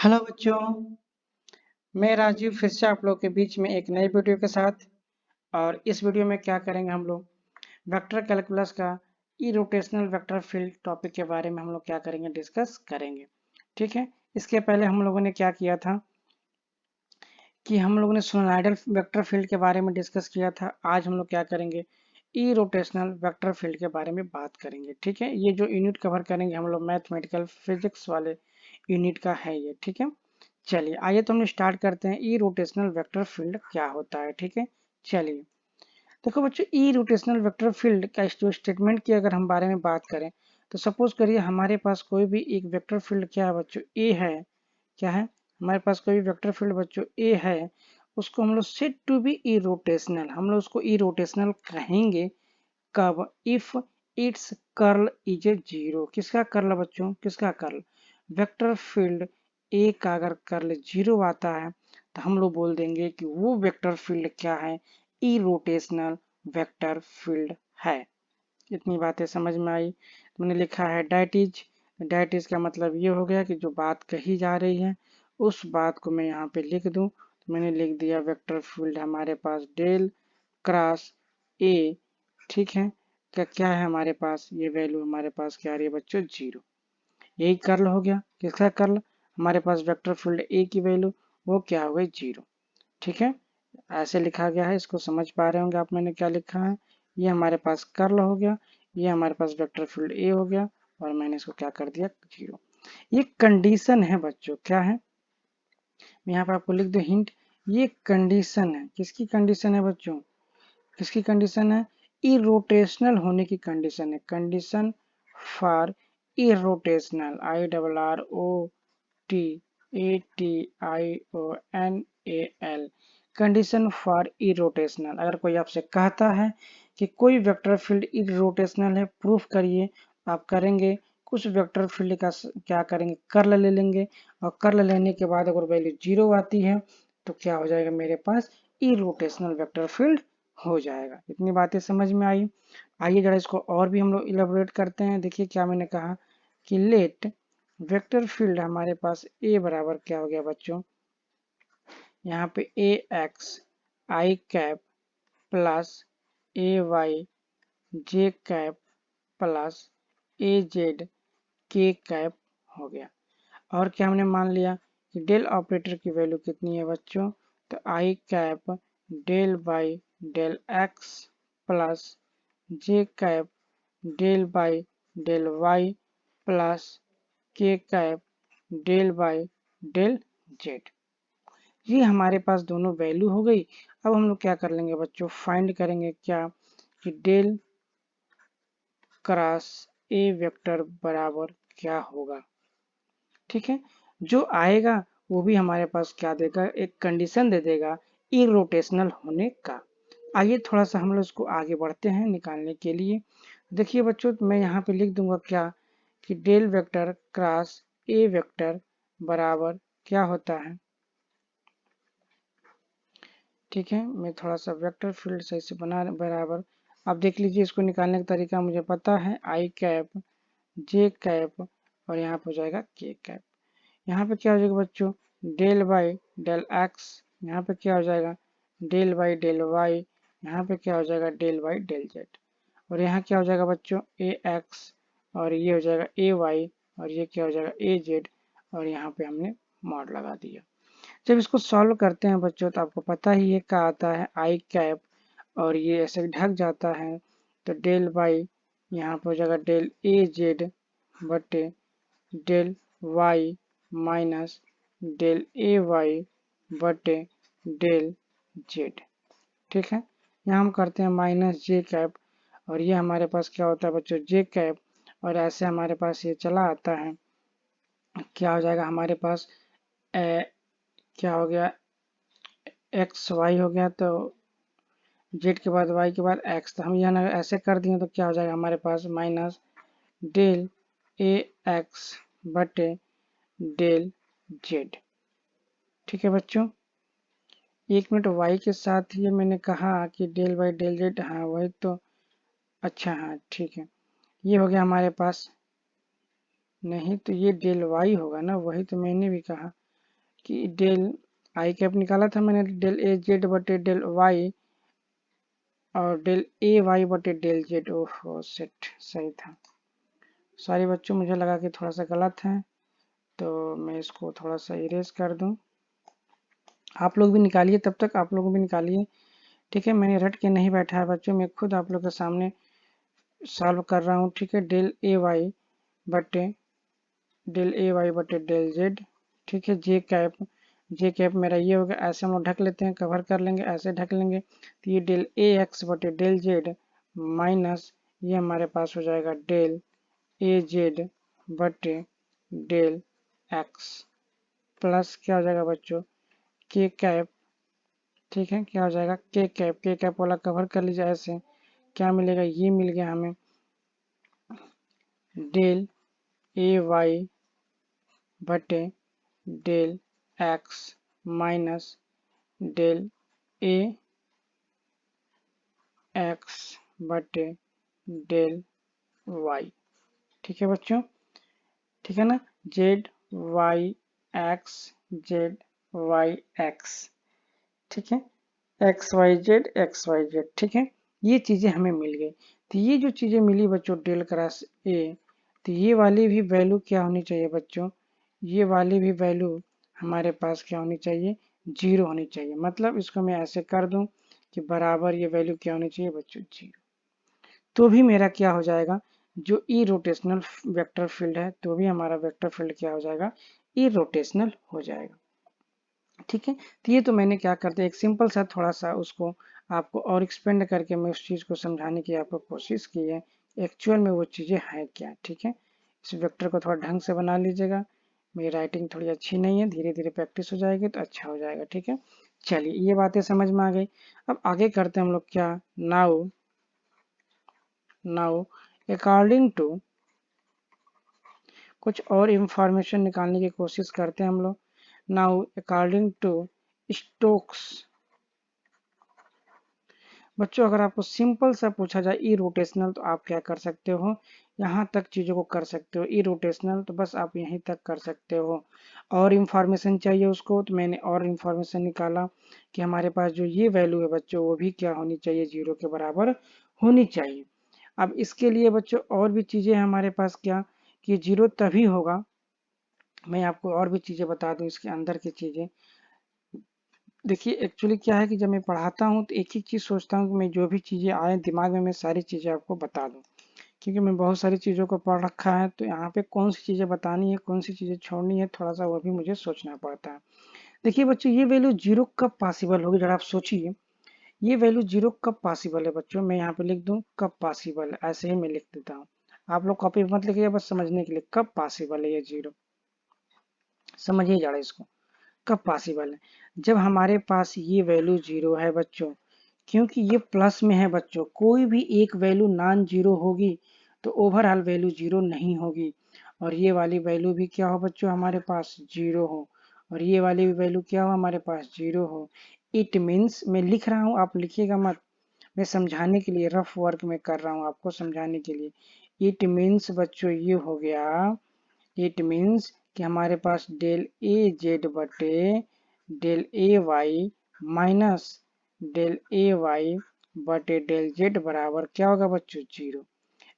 Hello बच्चों, मैं राजीव फिर से आप लोग के बीच में एक नई वीडियो के साथ। और इस वीडियो में क्या करेंगे हम लोग वेक्टर कैलकुलस का इरोटेशनल वेक्टर फील्ड टॉपिक के बारे में हम लोग क्या करेंगे डिस्कस करेंगे। ठीक है, इसके पहले हम लोगों ने क्या किया था कि हम लोगों ने सोलेनॉइडल वेक्टर फील्ड के बारे में डिस्कस किया था। आज हम लोग क्या करेंगे इरोटेशनल वेक्टर फील्ड के बारे में बात करेंगे। ठीक है, ये जो यूनिट कवर करेंगे हम लोग मैथमेटिकल फिजिक्स वाले यूनिट का है ये। ठीक है, चलिए आइए तो हम स्टार्ट करते हैं ई रोटेशनल वेक्टर फील्ड क्या होता है। ठीक है, चलिए देखो बच्चों, ई रोटेशनल वेक्टर फील्ड का जो स्टेटमेंट की अगर हम बारे में बात करें तो सपोज करिए हमारे पास कोई भी एक वेक्टर फील्ड क्या है बच्चों, ए है। क्या है हमारे पास कोई भी वेक्टर फील्ड बच्चों ए है, उसको हम लोग set to be irrotational, हम लोग उसको ई रोटेशनल कहेंगे कब, if its curl is a zero. किसका कर्ल बच्चों, किसका कर्ल, वेक्टर फील्ड ए का अगर कर्ल जीरो आता है तो हम लोग बोल देंगे कि वो वेक्टर फील्ड क्या है, इरोटेशनल वेक्टर फील्ड है। इतनी बातें समझ में आई। मैंने लिखा है डैट इज का मतलब ये हो गया कि जो बात कही जा रही है उस बात को मैं यहाँ पे लिख दूं, तो मैंने लिख दिया वेक्टर फील्ड हमारे पास डेल क्रॉस ए। ठीक है, क्या है हमारे पास, ये वैल्यू हमारे पास क्या आ रही है बच्चों, जीरो। यही कर्ल हो गया, किसका कर्ल, हमारे पास वेक्टर फील्ड ए की वैल्यू वो क्या हो गई, जीरो। ठीक है, ऐसे लिखा गया है, इसको समझ पा रहे होंगे आप मैंने क्या लिखा है। ये हमारे पास कर्ल हो गया, ये हमारे पास वेक्टर फील्ड ए हो गया और मैंने इसको क्या कर दिया, जीरो। ये कंडीशन है बच्चों, क्या है, मैं यहाँ पे आपको लिख दूं हिंट, ये कंडीशन है। किसकी कंडीशन है बच्चों, किसकी कंडीशन है, इरोटेशनल होने की कंडीशन है। Condition for irrotational, I double R O T A T I O N A L, condition for irrotational. अगर कोई आपसे कहता है कि कोई वेक्टर फील्ड इरोटेशनल है, प्रूफ करिए, आप करेंगे कुछ वेक्टर फील्ड का क्या करेंगे, कर्ल ले लेंगे और कर्ल लेने के बाद अगर वैल्यू जीरो आती है तो क्या हो जाएगा, मेरे पास इरोटेशनल वेक्टर फील्ड हो जाएगा। इतनी बातें समझ में आई। आइए जरा इसको और भी हम लोग इलेबोरेट करते हैं। देखिए क्या मैंने कहा कि लेट वेक्टर फील्ड हमारे पास ए बराबर क्या हो गया बच्चों, यहाँ पे ए एक्स आई कैप प्लस ए वाई जे कैप प्लस ए जेड के कैप हो गया। और क्या हमने मान लिया कि डेल ऑपरेटर की वैल्यू कितनी है बच्चों, तो i cap del by del x plus j cap del by del y plus k cap del by del z. ये हमारे पास दोनों वैल्यू हो गई। अब हम लोग क्या कर लेंगे बच्चों, फाइंड करेंगे क्या कि डेल क्रॉस ए वेक्टर बराबर क्या होगा। ठीक है, जो आएगा वो भी हमारे पास क्या देगा, एक कंडीशन दे देगा इरोटेशनल होने का। आइए थोड़ा सा हम लोग इसको आगे बढ़ते हैं निकालने के लिए। देखिए बच्चों, मैं यहाँ पे लिख दूंगा क्या कि del vector cross A vector बराबर क्या होता है। ठीक है, मैं थोड़ा सा वेक्टर फील्ड सही से बना बराबर, आप देख लीजिए इसको निकालने का तरीका मुझे पता है, आई कैप जे कैप और यहाँ पे हो जाएगा के कैप। यहाँ पे क्या हो जाएगा बच्चों, डेल बाई डेल एक्स, यहाँ पे क्या हो जाएगा डेल बाई डेल वाई, यहाँ पे क्या हो जाएगा डेल बाई डेल जेड, और यहाँ क्या हो जाएगा बच्चों ए एक्स और ये हो जाएगा ए वाई और ये क्या हो जाएगा ए जेड और यहाँ पे हमने मॉड लगा दिया। जब इसको सॉल्व करते हैं बच्चों तो आपको पता ही है क्या आता है, आई कैप और ये ऐसे ढक जाता है तो डेल बाई यहाँ पे हो जाएगा डेल ए जेड बटे del Y minus del A Y बटे डेल जेड। ठीक है, यहाँ हम करते हैं माइनस जे कैप और ये हमारे पास क्या होता है बच्चों जे कैप, और ऐसे हमारे पास ये चला आता है, क्या हो जाएगा हमारे पास क्या हो गया एक्स वाई हो गया, तो जेड के बाद वाई के बाद एक्स, तो हम यहाँ ऐसे कर दिए तो क्या हो जाएगा हमारे पास माइनस डेल ए एक्स बटे डेल जेड। ठीक है बच्चों, एक मिनट, वाई के साथ ये मैंने कहा कि डेल बाई डेल जेड, हाँ वही तो, अच्छा हाँ ठीक है, ये हो गया हमारे पास, नहीं तो ये डेल वाई होगा ना, वही तो मैंने भी कहा। कि डेल आई कैप निकाला था मैंने, डेल ए जेड बटे डेल वाई और डेल ए वाई बटे डेल जेड। ओहो सेट, सही था। सॉरी बच्चों, मुझे लगा कि थोड़ा सा गलत है, तो मैं इसको थोड़ा सा इरेज कर दूं। आप लोग भी निकालिए, तब तक आप लोग भी निकालिए, ठीक है। मैंने रट के नहीं बैठा है बच्चों, मैं खुद आप लोग के सामने सॉल्व कर रहा हूँ, ठीक है। डेल ए वाई बटे डेल जेड, ठीक है। जे कैप मेरा ये होगा, ऐसे हम लोग ढक लेते हैं, कवर कर लेंगे, ऐसे ढक लेंगे, तो ये डेल ए एक्स बटे डेल जेड माइनस ये हमारे पास हो जाएगा डेल ए जेड बटे डेल एक्स प्लस क्या हो जाएगा बच्चों, के कैप, ठीक है। क्या हो जाएगा के कैप वाला कवर कर लीजिए ऐसे, क्या मिलेगा, ये मिल गया हमें डेल ए वाई बटे del X minus del A X बटे डेल वाई, ठीक है बच्चों, ठीक है ना। Z Y X, Z Y X, ठीक है। एक्स वाई जेड, ठीक है। ये चीजें हमें मिल गई। तो ये जो चीजें मिली बच्चों डेल क्रॉस ए, तो ये वाली भी वैल्यू क्या होनी चाहिए बच्चों, ये वाली भी वैल्यू हमारे पास क्या होनी चाहिए, 0 होनी चाहिए। मतलब इसको मैं ऐसे कर दूं कि बराबर ये वैल्यू क्या होनी चाहिए बच्चों, 0। तो भी मेरा क्या हो जाएगा, जो ई रोटेशनल वेक्टर फील्ड है, तो भी हमारा वेक्टर फील्ड क्या हो जाएगा, ई रोटेशनल हो जाएगा, ठीक है। तो ये तो मैंने क्या करते एक सिंपल सा थोड़ा सा उसको आपको और एक्सपेंड करके मैं उस चीज़ को समझाने की आपको कोशिश की है, एक्चुअल में वो चीज़ें हैं क्या, ठीक है। इस वेक्टर को थोड़ा ढंग से बना लीजिएगा, मेरी राइटिंग थोड़ी अच्छी नहीं है, धीरे धीरे प्रैक्टिस हो जाएगी तो अच्छा हो जाएगा, ठीक है। चलिए ये बातें समझ में आ गई, अब आगे करते हैं हम लोग क्या, नाउ नाउ अकॉर्डिंग टू, कुछ और इंफॉर्मेशन निकालने की कोशिश करते हैं हम लोग। नाउ अकॉर्डिंग टू स्टोक्स, बच्चों अगर आपको सिंपल सा पूछा जाए ई रोटेशनल तो आप क्या कर सकते हो, यहाँ तक चीज़ों को कर सकते हो। ई रोटेशनल तो बस आप यहीं तक कर सकते हो। और इन्फॉर्मेशन चाहिए उसको, तो मैंने और इन्फॉर्मेशन निकाला कि हमारे पास जो ये वैल्यू है बच्चों, वो भी क्या होनी चाहिए, 0 के बराबर होनी चाहिए। अब इसके लिए बच्चों और भी चीज़ें हैं हमारे पास, क्या कि 0 तभी होगा, मैं आपको और भी चीज़ें बता दूं इसके अंदर की चीज़ें। देखिए एक्चुअली क्या है कि जब मैं पढ़ाता हूँ तो एक ही चीज़ सोचता हूँ कि मैं जो भी चीज़ें आए दिमाग में मैं सारी चीज़ें आपको बता दूँ, क्योंकि मैं बहुत सारी चीज़ों को पढ़ रखा है, तो यहाँ पे कौन सी चीज़ें बतानी है कौन सी चीज़ें छोड़नी है, थोड़ा सा वो भी मुझे सोचना पड़ता है। देखिए बच्चों ये वैल्यू 0 कब पॉसिबल होगी, जरा आप सोचिए, ये वैल्यू 0 कब पॉसिबल है बच्चों, मैं यहाँ पे लिख दूँ कब पॉसिबल है, ऐसे ही मैं लिख देता हूँ, आप लोग कॉपी मत लिखिए, बस समझने के लिए कब पॉसिबल है ये 0, समझिए जरा इसको, कब पॉसिबल है, जब हमारे पास ये वैल्यू 0 है बच्चों, क्योंकि ये प्लस में है बच्चों, कोई भी एक वैल्यू नॉन जीरो होगी तो ओवरऑल वैल्यू 0 नहीं होगी, और ये वाली वैल्यू भी क्या हो बच्चों हमारे पास 0 हो, और ये वाली भी वैल्यू क्या हो हमारे पास 0 हो। इट मीन्स, मैं लिख रहा हूँ आप लिखिएगा मत, मैं समझाने के लिए रफ वर्क में कर रहा हूँ आपको समझाने के लिए। इट मीन्स बच्चों ये हो गया, इट मीन्स कि हमारे पास डेल ए जेड बटे del A Y minus del A Y बटे डेल जेड बराबर क्या होगा बच्चों 0।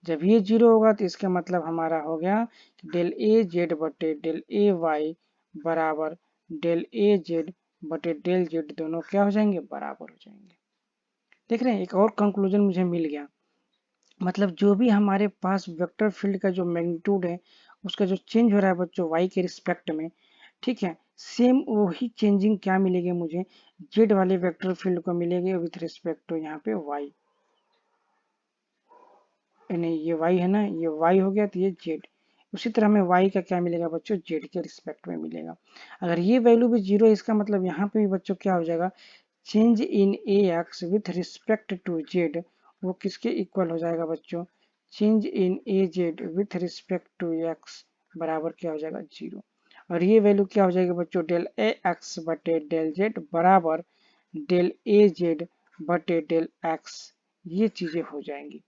जब ये 0 होगा तो इसका मतलब हमारा हो गया डेल ए जेड बटे डेल ए वाई बराबर डेल ए जेड बटे डेल जेड, दोनों क्या हो जाएंगे, बराबर हो जाएंगे। देख रहे हैं, एक और कंक्लूजन मुझे मिल गया, मतलब जो भी हमारे पास वेक्टर फील्ड का जो मैग्नीट्यूड है उसका जो चेंज हो रहा है बच्चों वाई के रिस्पेक्ट में, ठीक है, सेम वही चेंजिंग क्या मिलेगी मुझे, जेड वाले वेक्टर फील्ड को मिलेगी विथ रिस्पेक्ट टू यहाँ पे वाई, नहीं ये वाई है ना, ये वाई हो गया तो ये जेड, उसी तरह हमें वाई का क्या मिलेगा बच्चों, जेड के रिस्पेक्ट में मिलेगा। अगर ये वैल्यू भी 0 है इसका मतलब यहाँ पे भी बच्चों क्या हो जाएगा, change in A X with respect to Z, वो किसके इक्वल हो जाएगा बच्चों, change in A Z with respect to X बराबर क्या हो जाएगा 0। और ये वैल्यू क्या हो जाएगी बच्चों, डेल ए एक्स बटे डेल जेड बराबर डेल ए जेड बटे डेल एक्स, ये चीजें हो जाएंगी।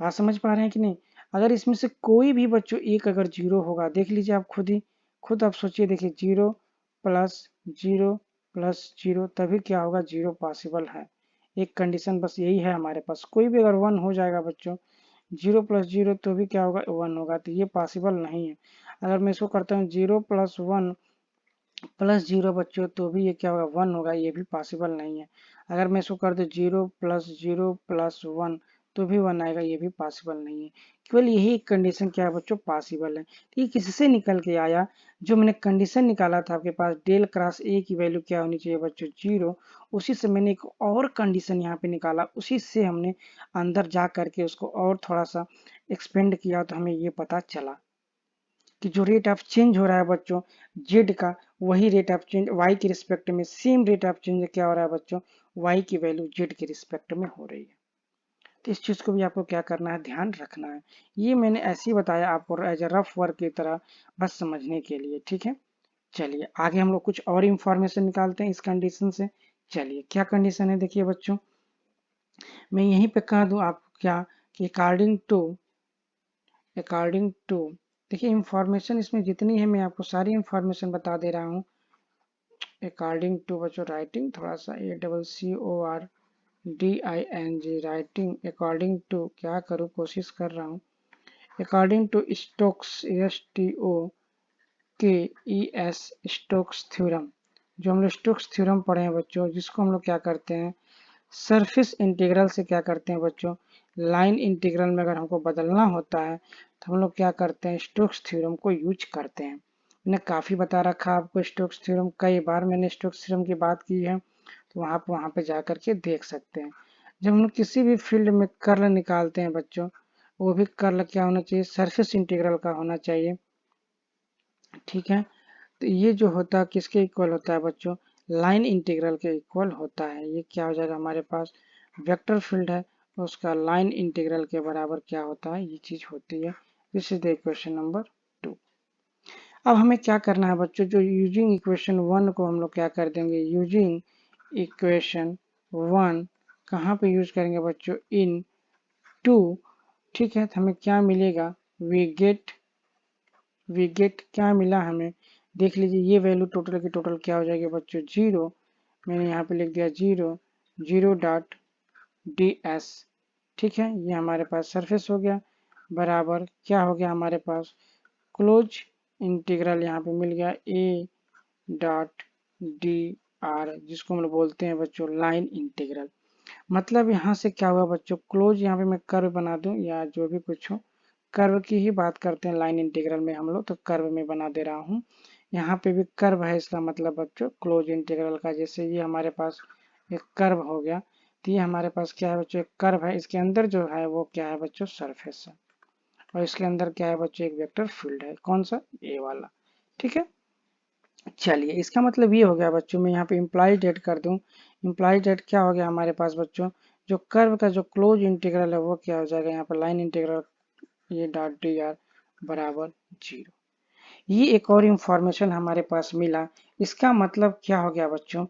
बात समझ पा रहे हैं कि नहीं। अगर इसमें से कोई भी बच्चों एक अगर 0 होगा, देख लीजिए आप खुद ही, खुद आप सोचिए, देखिए 0 प्लस जीरो तभी क्या होगा, जीरो पॉसिबल है। एक कंडीशन बस यही है हमारे पास। कोई भी अगर वन हो जाएगा बच्चों, जीरो प्लस जीरो तो भी क्या होगा, वन होगा, तो ये पॉसिबल नहीं है। अगर मैं इसको करता हूँ zero plus one plus zero बच्चों, तो भी ये क्या होगा, वन होगा, ये भी पॉसिबल नहीं है। अगर मैं इसको कर दूं जीरो प्लस वन तो भी वन आएगा, ये भी पॉसिबल नहीं है। केवल यही कंडीशन क्या है बच्चों, पॉसिबल है। तो ये किससे निकल के आया, जो मैंने कंडीशन निकाला था आपके पास डेल क्रॉस ए की वैल्यू क्या होनी चाहिए बच्चों, जीरो। उसी से मैंने एक और कंडीशन यहाँ पे निकाला, उसी से हमने अंदर जा करके उसको और थोड़ा सा एक्सपेंड किया, तो हमें ये पता चला कि जो रेट ऑफ चेंज हो रहा है बच्चों जेड का, वही रेट ऑफ चेंज वाई के रिस्पेक्ट में, सेम रेट ऑफ चेंज क्या हो रहा है बच्चों, वाई की वैल्यू जेड के रिस्पेक्ट में हो रही है। तो इस चीज को भी आपको क्या करना है, ध्यान रखना है। ये मैंने ऐसे ही बताया आपको एज ए रफ वर्क की तरह, बस समझने के लिए, ठीक है। चलिए आगे हम लोग कुछ और इंफॉर्मेशन निकालते हैं इस कंडीशन से। चलिए क्या कंडीशन है देखिए बच्चों, मैं यहीं पे कह दूं आपको क्या, कि अकॉर्डिंग टू देखिए इंफॉर्मेशन इसमें जितनी है मैं आपको सारी इंफॉर्मेशन बता दे रहा हूँ। अकॉर्डिंग टू बच्चों राइटिंग थोड़ा सा ACCORDING राइटिंग, अकॉर्डिंग टू क्या करूँ, कोशिश कर रहा हूँ। According to Stokes STOKES Stokes theorem, जो हम लोग स्टोक्स थ्योरम पढ़े हैं बच्चों, जिसको हम लोग क्या करते हैं, सरफेस इंटीग्रल से क्या करते हैं बच्चों, लाइन इंटीग्रल में अगर हमको बदलना होता है तो हम लोग क्या करते हैं, स्टोक्स थ्योरम को यूज करते हैं। मैंने काफ़ी बता रखा आपको स्टोक्स थ्योरम, कई बार मैंने स्टोक्स थ्योरम की बात की है, तो आप वहाँ पे जा करके देख सकते हैं। जब हम लोग किसी भी फील्ड में कर्ल निकालते हैं बच्चों, वो भी कर्ल क्या होना चाहिए, सरफेस इंटीग्रल का होना चाहिए, ठीक है। तो ये जो होता है किसके इक्वल होता है बच्चों, लाइन इंटीग्रल के इक्वल होता है। ये क्या हो जाएगा हमारे पास, वेक्टर फील्ड है, उसका लाइन इंटीग्रल के बराबर क्या होता है, ये चीज होती है। This is the equation number 2। अब हमें क्या करना है बच्चों, जो यूजिंग इक्वेशन 1 को हम लोग क्या कर देंगे, यूजिंग इक्वेशन 1 कहाँ पे यूज करेंगे बच्चों, इन टू, ठीक है। तो हमें क्या मिलेगा, वी गेट क्या मिला हमें, देख लीजिए ये वैल्यू टोटल की टोटल क्या हो जाएगी बच्चों, जीरो। मैंने यहाँ पे लिख दिया zero, zero dot D S, ठीक है। ये हमारे पास सरफेस हो गया, बराबर क्या हो गया हमारे पास, क्लोज इंटीग्रल यहाँ पे मिल गया ए डॉट डी आर, जिसको हम लोग बोलते हैं बच्चों लाइन इंटीग्रल। मतलब यहाँ से क्या हुआ बच्चों, क्लोज यहाँ पे मैं कर्व बना दूं या जो भी कुछ हो, कर्व की ही बात करते हैं लाइन इंटीग्रल में हम लोग, तो कर्व में बना दे रहा हूँ। यहाँ पे भी कर्व है, इसका मतलब बच्चों क्लोज इंटीग्रल का, जैसे ये हमारे पास एक कर्व हो गया, तो ये हमारे पास क्या है बच्चों, एक कर्व है, इसके अंदर जो है वो क्या है बच्चों, सरफेस है, और इसके अंदर क्या है बच्चों, एक वेक्टर फील्ड है, कौन सा, ए वाला, ठीक है। चलिए इसका मतलब ये हो गया बच्चों, मैं यहाँ पे इम्प्लाई डेट कर दूं, इम्प्लाई डेट क्या हो गया हमारे पास बच्चों, जो कर्व का जो क्लोज इंटीग्रल है वो क्या हो जाएगा, यहाँ पर लाइन इंटीग्रल ये डॉट डी आर बराबर जीरो। ये एक और इंफॉर्मेशन हमारे पास मिला, इसका मतलब क्या हो गया बच्चों,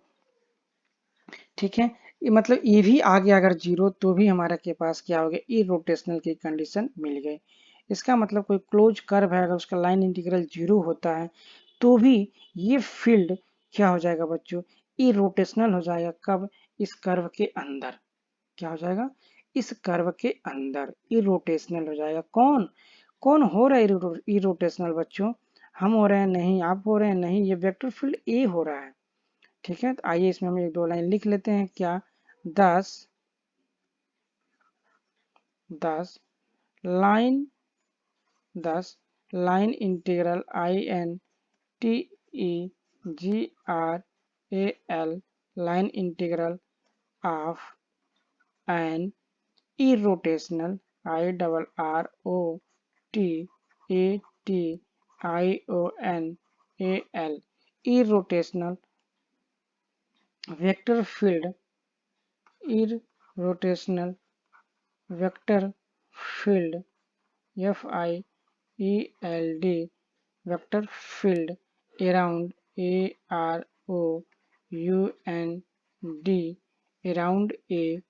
ठीक है। ये मतलब ये भी आ गया अगर जीरो, तो भी हमारे के पास क्या हो गया, इरोटेशनल की कंडीशन मिल गई। इसका मतलब कोई क्लोज कर्व है, अगर उसका लाइन इंटीग्रल जीरो होता है तो भी ये फील्ड क्या हो जाएगा बच्चों, इरोटेशनल हो जाएगा। कब, इस कर्व के अंदर क्या हो जाएगा, इस कर्व के अंदर इरोटेशनल हो जाएगा। कौन कौन हो रहा है इरोटेशनल बच्चों, हम हो रहे हैं नहीं, आप हो रहे हैं नहीं, ये वेक्टर फील्ड ए हो रहा है, ठीक है। तो आइए इसमें हम एक दो लाइन लिख लेते हैं, क्या, दस दस लाइन दस line integral INTEGRAL line integral of an irrotational IROTATIONAL irrotational vector field, irrotational vector field FIELD vector field around AROUND around a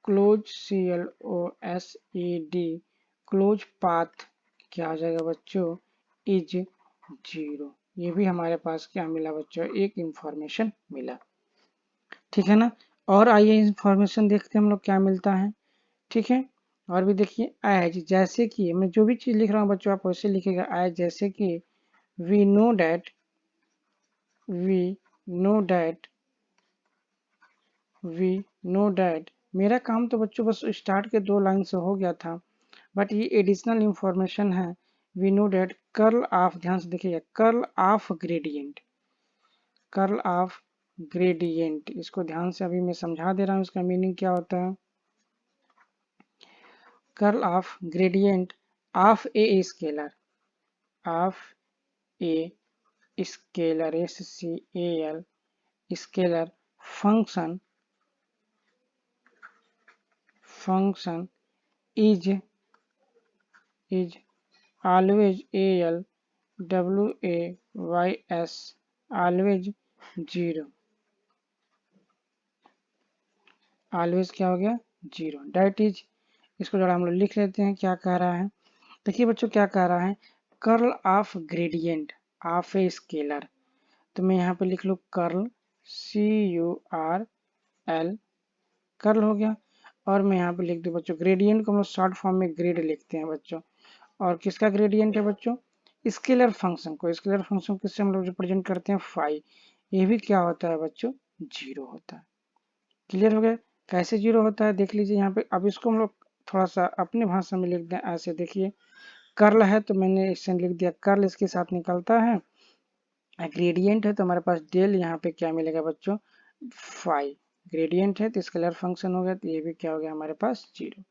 close CLOSED close path क्या हो जाएगा बच्चों, इज जीरो। ये भी हमारे पास क्या मिला बच्चों, एक इंफॉर्मेशन मिला। ठीक है ना। और आइए इंफॉर्मेशन देखते हैं हम लोग क्या मिलता है। ठीक है। और भी देखिए, एज, जैसे कि, मैं जो भी चीज लिख रहा हूँ बच्चों आप वैसे लिखेगा, एज जैसे कि, we know that, we know that, we know that. मेरा काम तो बच्चों बस स्टार्ट के 2 लाइन से हो गया था, बट ये एडिशनल इंफॉर्मेशन है। We know that curl of, ध्यान से देखिएगा, curl of gradient, curl of gradient, इसको ध्यान से अभी मैं समझा दे रहा हूँ इसका मीनिंग क्या होता है। Curl of gradient of a scalar, of a scalar, SCAL, scalar function, function is always ALWAYS, always 0, always क्या हो गया 0, डेट इज, इसको जरा हम लोग लिख लेते हैं क्या कह रहा है। देखिए बच्चों क्या कह रहा है, curl of gradient of a scalar, तो मैं यहाँ पे लिख लूँ कर्ल, CURL, कर्ल हो गया। और मैं यहाँ पे लिख दूँ बच्चों, ग्रेडियंट को हम लोग शॉर्ट फॉर्म में ग्रेड लिखते हैं बच्चों। और किसका ग्रेडियंट है बच्चों, स्केलर फंक्शन को, स्केलर फंक्शन किससे हम लोग रिप्रेजेंट करते हैं, फाई, ये भी क्या होता है बच्चों, 0 होता है। क्लियर हो गया, कैसे 0 होता है देख लीजिए यहाँ पे। अब इसको हम लोग थोड़ा सा अपने भाषा में लिख दें ऐसे, देखिए कर्ल है तो मैंने इससे लिख दिया कर्ल, इसके साथ निकलता है, ग्रेडियंट है तो हमारे पास डेल, यहाँ पे क्या मिलेगा बच्चों, फाई, ग्रेडियंट है तो स्केलर फंक्शन हो गया, तो ये भी क्या हो गया हमारे पास 0।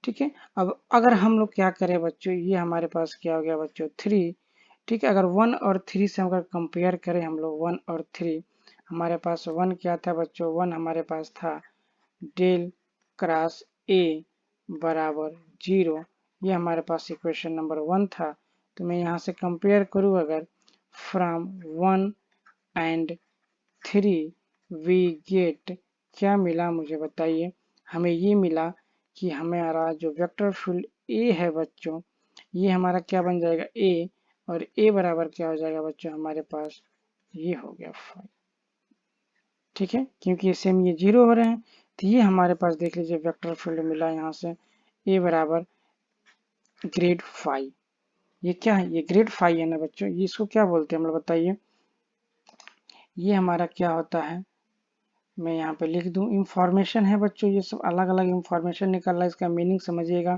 ठीक है। अब अगर हम लोग क्या करें बच्चों, ये हमारे पास क्या हो गया बच्चों 3। ठीक है, अगर 1 और 3 से अगर कंपेयर करें हम लोग 1 और 3, हमारे पास 1 क्या था बच्चों, 1 हमारे पास था डेल क्रॉस ए बराबर 0, ये हमारे पास इक्वेशन नंबर 1 था। तो मैं यहाँ से कंपेयर करूँ अगर, फ्रॉम 1 एंड 3 वी गेट, क्या मिला मुझे बताइए, हमें ये मिला कि हमारा जो वेक्टर फील्ड ए है बच्चों, ये हमारा क्या बन जाएगा ए, और ए बराबर क्या हो जाएगा बच्चों हमारे पास, ये हो गया 5। ठीक है, क्योंकि सेम ये 0 हो रहे हैं, तो ये हमारे पास देख लीजिए वेक्टर फील्ड मिला यहाँ से, ए बराबर ग्रेड 5। ये क्या है, ये ग्रेड 5 है ना बच्चों, ये इसको क्या बोलते हैं हम लोग बताइए। ये हमारा क्या होता है, मैं यहाँ पे लिख दूं, इंफॉर्मेशन है बच्चों, ये सब अलग अलग इंफॉर्मेशन निकल रहा है, इसका मीनिंग समझिएगा।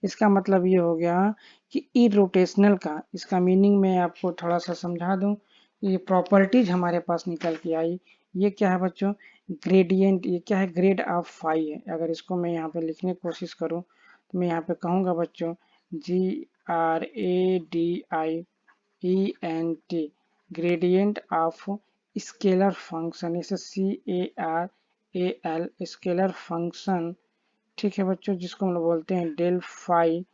इसका मतलब ये हो गया कि इरोटेशनल का, इसका मीनिंग मैं आपको थोड़ा सा समझा दूं। ये प्रॉपर्टीज हमारे पास निकल के आई, ये क्या है बच्चों, ग्रेडियंट, ये क्या है, ग्रेड ऑफ फाई है। अगर इसको मैं यहाँ पे लिखने की कोशिश करूँ तो मैं यहाँ पे कहूँगा बच्चों GRADIENT, gradient of scalar function, इसे CARAL, स्केलर फंक्शन। ठीक है बच्चों, जिसको हम लोग बोलते हैं डेल फाई,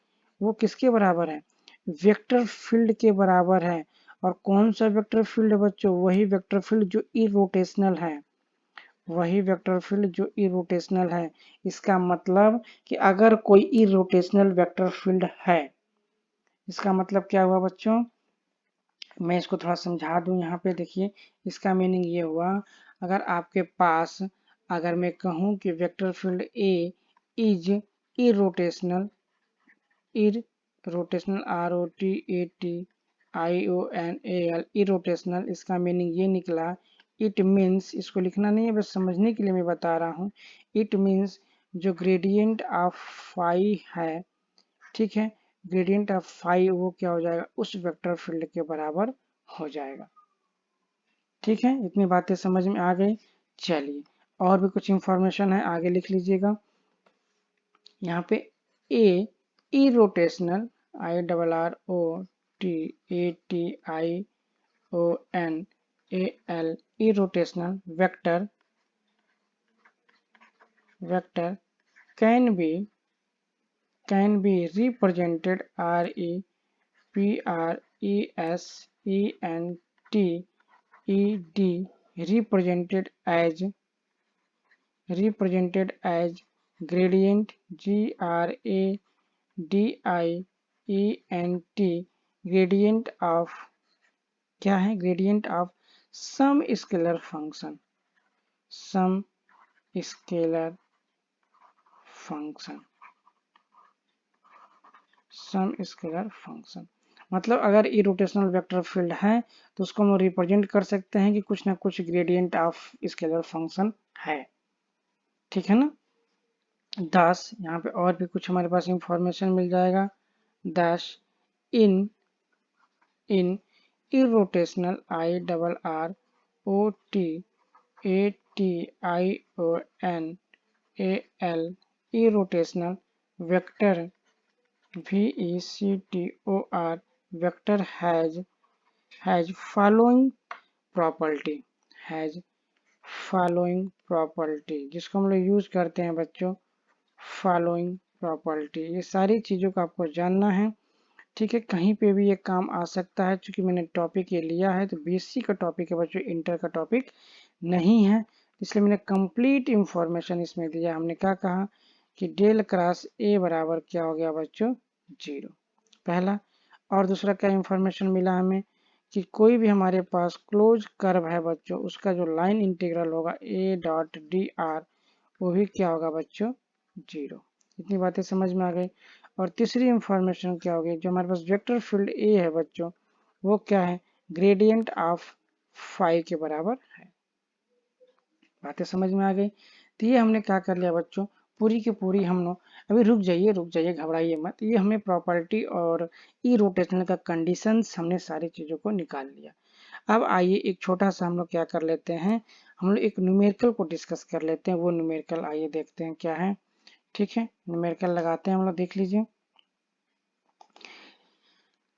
वो किसके बराबर है, वेक्टर फील्ड के बराबर है। और कौन सा वेक्टर फील्ड है बच्चों, वही वेक्टर फील्ड जो इरोटेशनल है, वही वेक्टर फील्ड जो इरोटेशनल है। इसका मतलब कि अगर कोई इरोटेशनल वेक्टर फील्ड है, इसका मतलब क्या हुआ बच्चों, मैं इसको थोड़ा समझा दूं यहाँ पे देखिए, इसका मीनिंग ये हुआ, अगर आपके पास, अगर मैं कहूँ कि vector field A is irrotational, irrotational, ROTATIONAL, irrotational, इसका मीनिंग ये निकला, इट मीन्स, इसको लिखना नहीं है बस समझने के लिए मैं बता रहा हूँ, इट मीन्स जो ग्रेडियंट ऑफ फाई है, ठीक है, ग्रेडियंट ऑफ फाई वो क्या हो जाएगा, उस वेक्टर फील्ड के बराबर हो जाएगा। ठीक है, इतनी बातें समझ में आ गई। चलिए और भी कुछ इंफॉर्मेशन है, आगे लिख लीजिएगा। यहाँ पे a irrotational, IROTATIONAL, irrotational vector, vector can be represented, REPRESENTED, represented as gradient, GRADIENT, gradient of क्या है, gradient of some scalar function, some scalar function, some scalar function. मतलब अगर इरोटेशनल वेक्टर फील्ड है तो उसको हम रिप्रेजेंट कर सकते हैं कि कुछ ना कुछ ग्रेडियंट ऑफ स्केलर फंक्शन है, ठीक है ना। 10 यहाँ पे और भी कुछ हमारे पास इंफॉर्मेशन मिल जाएगा। 10 इन irrotational I double R O T A T I O N A L irrotational vector VECTOR vector has following property, has following property, जिसको हम लोग यूज करते हैं बच्चों फॉलोइंग प्रॉपर्टी। ये सारी चीज़ों को आपको जानना है, ठीक है। कहीं पे भी ये काम आ सकता है, क्योंकि मैंने टॉपिक ये लिया है तो बीएससी का टॉपिक है बच्चों, इंटर का टॉपिक नहीं है, इसलिए मैंने कंप्लीट इंफॉर्मेशन इसमें दिया। हमने क्या कहा कि डेल क्रॉस ए बराबर क्या हो गया बच्चों, 0, पहला। और दूसरा क्या इंफॉर्मेशन मिला हमें कि कोई भी हमारे पास क्लोज कर्व है बच्चों, उसका जो लाइन इंटीग्रल होगा ए डॉट डी आर, वो भी क्या होगा बच्चों, 0। इतनी बातें समझ में आ गई। और तीसरी इंफॉर्मेशन क्या होगी, जो हमारे पास वेक्टर फील्ड ए है बच्चों, वो क्या है, ग्रेडियंट ऑफ फाई के बराबर है। बातें समझ में आ गई। तो ये हमने क्या कर लिया बच्चों, पूरी की पूरी हम लोग, अभी रुक जाइए घबराइए मत, ये हमें प्रॉपर्टी और ई रोटेशनल का कंडीशंस हमने सारी चीज़ों को निकाल लिया। अब आइए एक छोटा सा हम लोग क्या कर लेते हैं, हम लोग एक न्यूमेरिकल को डिस्कस कर लेते हैं। वो न्यूमेरिकल आइए देखते हैं क्या है, ठीक है। न्यूमेरिकल लगाते हैं हम लोग, देख लीजिए।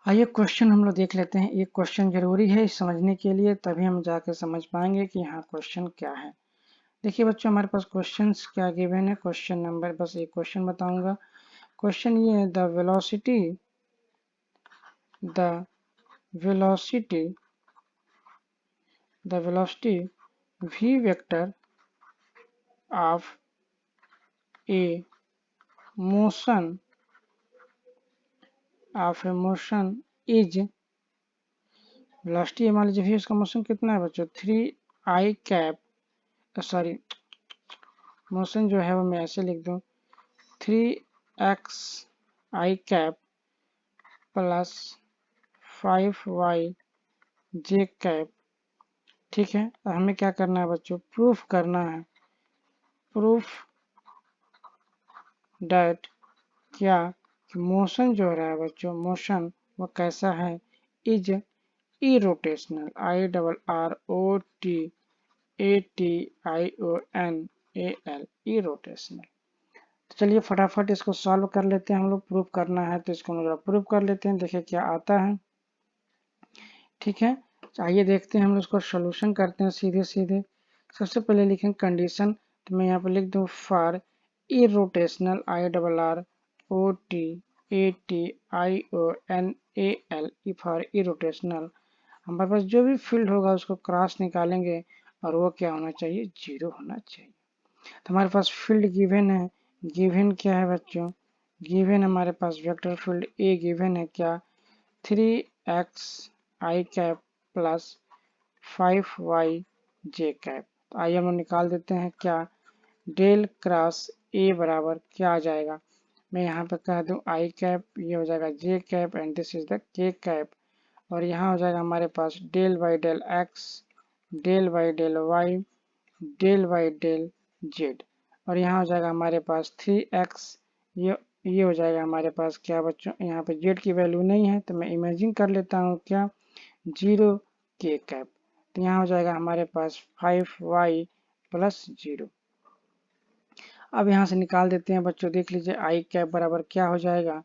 आइए क्वेश्चन हम लोग देख लेते हैं। ये क्वेश्चन जरूरी है समझने के लिए, तभी हम जाकर समझ पाएंगे कि यहाँ क्वेश्चन क्या है। देखिए बच्चों, हमारे पास क्वेश्चंस क्या गिवन है, क्वेश्चन नंबर, बस एक क्वेश्चन बताऊंगा। क्वेश्चन ये है, the velocity v vector of A motion is, velocity मान लीजिए भी, उसका मोशन कितना है बच्चों, 3i कैप, सॉरी मोशन जो है वो मैं ऐसे लिख दूं, 3x i cap plus 5y j cap, ठीक है। और हमें क्या करना है बच्चों, प्रूफ करना है, प्रूफ डैट क्या कि मोशन जो हो रहा है बच्चों, मोशन वो कैसा है, is irrotational, I double R O T A T I O N A L, irrotational. तो चलिए फटाफट इसको सॉल्व कर लेते हैं, हम लोग प्रूफ करना है तो इसको हम लोग प्रूफ कर लेते हैं, देखिए क्या आता है, ठीक है। आइए देखते हैं, हम लोग इसको सोल्यूशन करते हैं सीधे सीधे। सबसे पहले लिखें कंडीशन, तो मैं यहाँ पर लिख दूँ for irrotational, I double R O T A T I O N A L, e for irrotational. हमारे पास जो भी फील्ड होगा उसको क्रॉस निकालेंगे और वो क्या होना चाहिए, 0 होना चाहिए। तो हमारे पास फील्ड गिवन है, गिवन क्या है बच्चों, गिवन हमारे पास वेक्टर फील्ड ए गिवन है क्या, 3x i cap plus 5y j cap. तो आइए हम लोग निकाल देते हैं क्या, डेल क्रॉस ए बराबर क्या आ जाएगा, मैं यहाँ पे कह दूँ i कैप, ये हो जाएगा j cap and this is the k cap. और यहाँ हो जाएगा हमारे पास del by del x, del by del y, del by del z। और यहाँ हो जाएगा हमारे पास 3x, ये हो जाएगा हमारे पास क्या बच्चों, यहाँ पे z की वैल्यू नहीं है तो मैं इमेजिन कर लेता हूँ क्या, 0 k कैप। तो यहाँ हो जाएगा हमारे पास 5y प्लस 0। अब यहाँ से निकाल देते हैं बच्चों, देख लीजिए i कैप बराबर क्या हो जाएगा,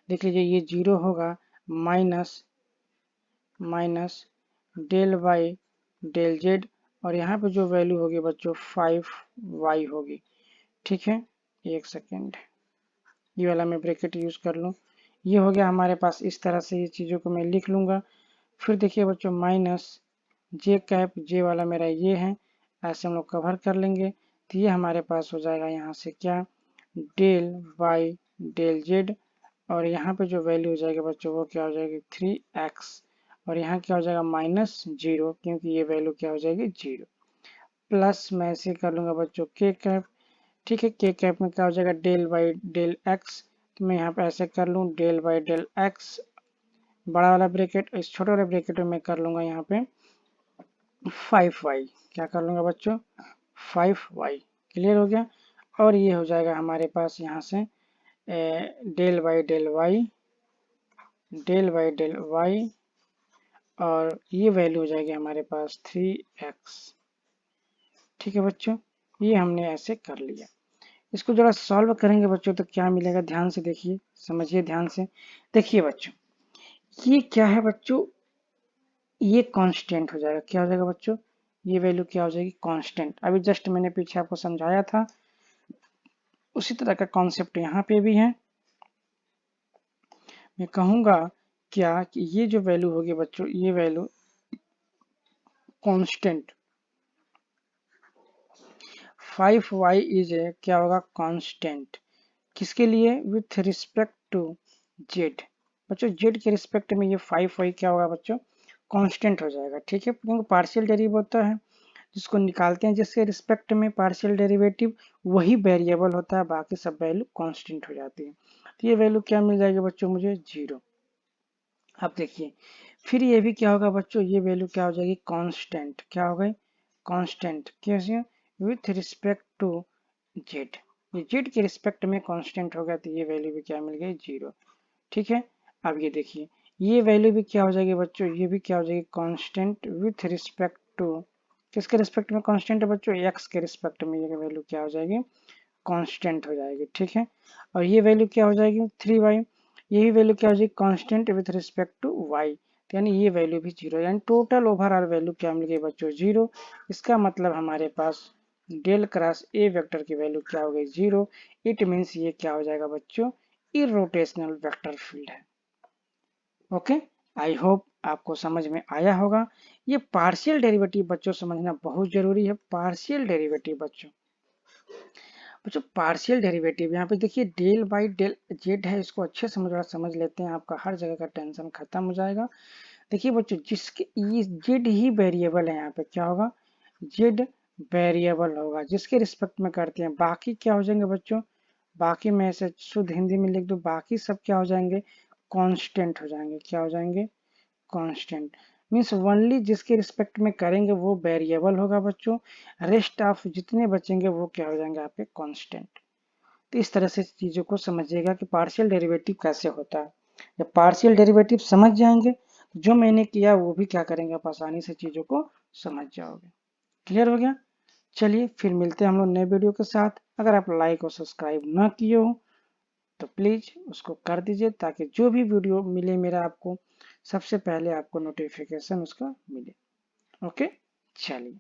देख लीजिए ये 0 होगा, minus del by del Z, और यहाँ पे जो वैल्यू होगी बच्चों 5y होगी, ठीक है। एक सेकेंड, ये वाला मैं ब्रैकेट यूज कर लूँ, ये हो गया हमारे पास। इस तरह से ये चीज़ों को मैं लिख लूँगा। फिर देखिए बच्चों माइनस जे कैप, जे वाला मेरा ये है, ऐसे हम लोग कवर कर लेंगे। तो ये हमारे पास हो जाएगा यहाँ से क्या, डेल बाई डेल जेड, और यहाँ पे जो वैल्यू हो जाएगी बच्चों वो क्या हो जाएगी 3x, और यहाँ क्या हो जाएगा -0, क्योंकि ये वैल्यू क्या हो जाएगी 0। प्लस मैं ऐसे कर लूँगा बच्चों के कैप, ठीक है। के कैप में क्या हो जाएगा डेल बाई डेल एक्स, तो मैं यहाँ पे ऐसे कर लूँ डेल बाई डेल एक्स बड़ा वाला ब्रैकेट, इस छोटे वाले ब्रैकेट में मैं कर लूँगा यहाँ पे 5y, क्या कर लूँगा बच्चों 5y। क्लियर हो गया। और ये हो जाएगा हमारे पास यहाँ से del by del Y, del by del Y, और ये वैल्यू हो जाएगी हमारे पास 3x। ठीक है बच्चों, ये हमने ऐसे कर लिया। इसको जरा सॉल्व करेंगे बच्चों तो क्या मिलेगा, ध्यान से देखिए, समझिए ध्यान से। देखिए बच्चों, ये क्या है बच्चों, ये कांस्टेंट हो जाएगा। क्या हो जाएगा बच्चों, ये वैल्यू क्या हो जाएगी कांस्टेंट। अभी जस्ट मैंने पीछे आपको समझाया था, उसी तरह का कॉन्सेप्ट यहाँ पे भी है। मैं कहूँगा क्या कि ये जो वैल्यू होगी बच्चों, ये value constant 5y is a क्या होगा कांस्टेंट, किसके लिए, विथ रिस्पेक्ट टू जेड। बच्चों जेड के रिस्पेक्ट में ये 5y क्या होगा बच्चों कांस्टेंट हो जाएगा। ठीक है, क्योंकि पार्शियल डेरिवेटिव होता है जिसको निकालते हैं जिसके रिस्पेक्ट में पार्शियल डेरिवेटिव, वही वेरिएबल होता है, बाकी सब वैल्यू कांस्टेंट हो जाती है। तो ये वैल्यू क्या मिल जाएगी बच्चों मुझे 0। अब देखिए फिर ये भी क्या होगा बच्चों, ये वैल्यू क्या हो जाएगी कांस्टेंट, क्या हो गई कांस्टेंट, कैसे, विथ रिस्पेक्ट टू जेड। ये जेड के रिस्पेक्ट में कांस्टेंट होगा तो ये वैल्यू भी क्या मिल गई 0। ठीक है, अब ये देखिए ये वैल्यू भी क्या हो जाएगी बच्चों, ये भी क्या हो जाएगी कांस्टेंट विथ रिस्पेक्ट टू, किसके रिस्पेक्ट में कांस्टेंट है बच्चों, एक्स के रिस्पेक्ट में ये वैल्यू क्या हो जाएगी कांस्टेंट हो जाएगी। ठीक है, और ये वैल्यू क्या हो जाएगी 3y, यही वैल्यू क्या हो जाएगी constant with respect to y, यानी ये वैल्यू भी 0, यानी टोटल ओवरऑल वैल्यू क्या मिल गई बच्चों 0। इसका मतलब हमारे पास डेल क्रॉस ए वेक्टर की वैल्यू क्या हो गई 0। इट मीन्स ये क्या हो जाएगा बच्चों इरोटेशनल वेक्टर फील्ड है। ओके, आई होप आपको समझ में आया होगा। ये पार्शियल डेरिवेटिव बच्चों समझना बहुत जरूरी है। पार्शियल डेरिवेटिव बच्चों, पार्शियल डेरिवेटिव यहाँ पे देखिए डेल बाई डेल जेड है, इसको अच्छे से समझ लेते हैं, आपका हर जगह का टेंशन खत्म हो जाएगा। देखिए बच्चों जिसके ये जेड ही वेरिएबल है, यहाँ पे क्या होगा जेड वेरिएबल होगा जिसके रिस्पेक्ट में करते हैं, बाकी क्या हो जाएंगे बच्चों, बाकी मैं इसे शुद्ध हिंदी में लिख दूं, बाकी सब क्या हो जाएंगे कांस्टेंट हो जाएंगे। क्या हो जाएंगे कांस्टेंट, मीन्स ओनली जिसके रिस्पेक्ट में करेंगे वो वेरिएबल होगा बच्चों, रेस्ट ऑफ जितने बचेंगे वो क्या हो जाएंगे आपके कांस्टेंट। तो इस तरह से चीजों को समझिएगा कि पार्शियल डेरिवेटिव कैसे होता है। जब पार्शियल डेरिवेटिव समझ जाएंगे तो जो मैंने किया वो भी क्या करेंगे आप आसानी से चीजों को समझ जाओगे। क्लियर हो गया। चलिए फिर मिलते हैं हम लोग नए वीडियो के साथ। अगर आप लाइक और सब्सक्राइब ना किए हो तो प्लीज उसको कर दीजिए ताकि जो भी वीडियो मिले मेरा आपको सबसे पहले आपको नोटिफिकेशन उसका मिले। ओके, चलिए।